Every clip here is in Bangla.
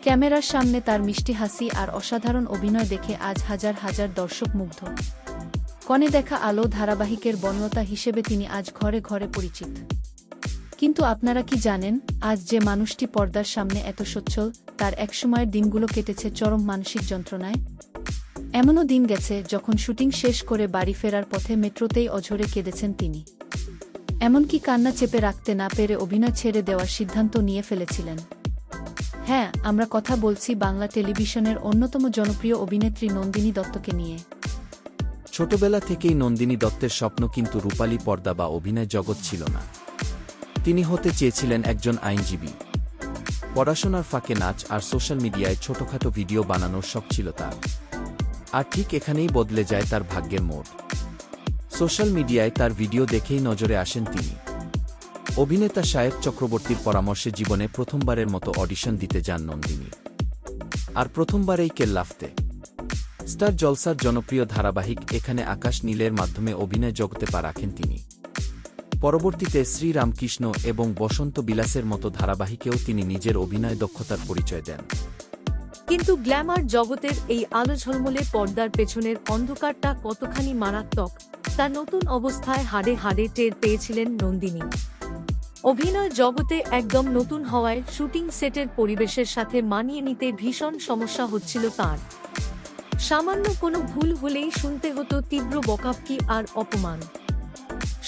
ক্যামেরার সামনে তার মিষ্টি হাসি আর অসাধারণ অভিনয় দেখে আজ হাজার হাজার দর্শক মুগ্ধ। কনে দেখা আলো ধারাবাহিকের বর্ণতা হিসেবে তিনি আজ ঘরে ঘরে পরিচিত। কিন্তু আপনারা কি জানেন, আজ যে মানুষটি পর্দার সামনে এত সচ্ছল, তার একসময়ের দিনগুলো কেটেছে চরম মানসিক যন্ত্রণায়। এমনও দিন গেছে যখন শুটিং শেষ করে বাড়ি ফেরার পথে মেট্রোতেই অঝরে কেঁদেছেন তিনি। এমনকি কান্না চেপে রাখতে না পেরে অভিনয় ছেড়ে দেওয়ার সিদ্ধান্ত নিয়ে ফেলেছিলেন। হ্যাঁ, আমরা কথা বলছি বাংলা টেলিভিশনের অন্যতম জনপ্রিয় অভিনেত্রী নন্দিনী দত্তকে নিয়ে। ছোটবেলা থেকেই নন্দিনী দত্তের স্বপ্ন কিন্তু রূপালী পর্দা বা অভিনয় জগৎ ছিল না। তিনি হতে চেয়েছিলেন একজন আইনজীবী। পড়াশোনার ফাঁকে নাচ আর সোশ্যাল মিডিয়ায় ছোটখাটো ভিডিও বানানোর শখ ছিল তার। আর ঠিক এখানেই বদলে যায় তার ভাগ্যের মোড়। সোশ্যাল মিডিয়ায় তার ভিডিও দেখেই নজরে আসেন তিনি। অভিনেতা শায়েক চক্রবর্তীর পরামর্শে জীবনে প্রথমবারের মতো অডিশন দিতে যান নন্দিনী। আর প্রথমবারেই কেল্লাফতে স্টার জলসার জনপ্রিয় ধারাবাহিক এখানে আকাশ নীলের মাধ্যমে অভিনয় জগতে পা রাখেন তিনি। পরবর্তীতে শ্রীরামকৃষ্ণ এবং বসন্ত বিলাসের মতো ধারাবাহিকেও তিনি নিজের অভিনয় দক্ষতার পরিচয় দেন। কিন্তু গ্ল্যামার জগতের এই আলো ঝলমলে পর্দার পেছনের অন্ধকারটা কতখানি মারাত্মক, তা নতুন অবস্থায় হাড়ে হাড়ে টের পেয়েছিলেন নন্দিনী। অভিনয় জগতে একদম নতুন হওয়ায় শুটিং সেটের পরিবেশের সাথে মানিয়ে নিতে ভীষণ সমস্যা হচ্ছিল তাঁর। সামান্য কোনো ভুল হলেই শুনতে হতো তীব্র বকাবকি আর অপমান।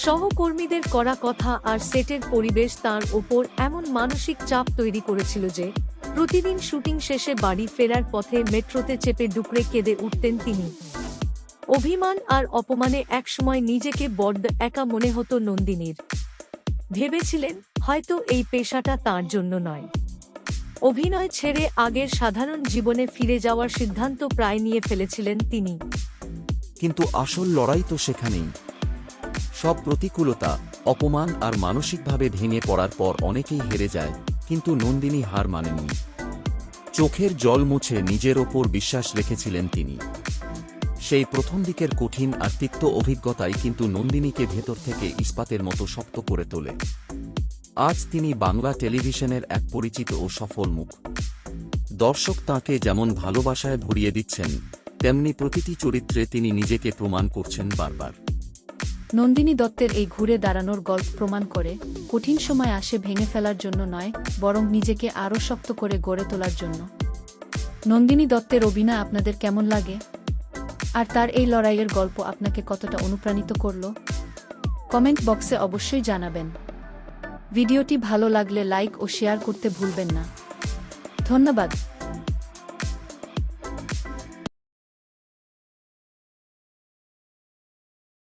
সহকর্মীদের করা কথা আর সেটের পরিবেশ তাঁর ওপর এমন মানসিক চাপ তৈরি করেছিল যে প্রতিদিন শুটিং শেষে বাড়ি ফেরার পথে মেট্রোতে চেপে ডুকরে কেঁদে উঠতেন তিনি। অভিমান আর অপমানে একসময় নিজেকে বড্ড একা মনে হতো নন্দিনীর। ভেবেছিলেন হয়তো এই পেশাটা তাঁর জন্য নয়। অভিনয় ছেড়ে আগের সাধারণ জীবনে ফিরে যাওয়ার সিদ্ধান্ত প্রায় নিয়ে ফেলেছিলেন তিনি। কিন্তু আসল লড়াই তো সেখানেই। সব প্রতিকূলতা, অপমান আর মানসিকভাবে ভেঙে পড়ার পর অনেকেই হেরে যায়, কিন্তু নন্দিনী হার মানেননি। চোখের জল মুছে নিজের ওপর বিশ্বাস রেখেছিলেন তিনি। সেই প্রথম দিকের কঠিন আর তিক্ত অভিজ্ঞতাই কিন্তু নন্দিনীকে ভেতর থেকে ইস্পাতের মতো শক্ত করে তোলে। আজ তিনি বাংলা টেলিভিশনের এক পরিচিত ও সফল মুখ। দর্শক তাঁকে যেমন ভালোবাসায় ভরিয়ে দিচ্ছেন, তেমনি প্রতিটি চরিত্রে তিনি নিজেকে প্রমাণ করছেন বারবার। নন্দিনী দত্তের এই ঘুরে দাঁড়ানোর গল্প প্রমাণ করে, কঠিন সময় আসে ভেঙে ফেলার জন্য নয়, বরং নিজেকে আরও শক্ত করে গড়ে তোলার জন্য। নন্দিনী দত্তের অভিনয় আপনাদের কেমন লাগে? আর তার এই লড়াইয়ের গল্প আপনাকে কতটা অনুপ্রাণিত করল? কমেন্ট বক্সে অবশ্যই জানাবেন। ভিডিওটি ভালো লাগলে লাইক ও শেয়ার করতে ভুলবেন না। ধন্যবাদ।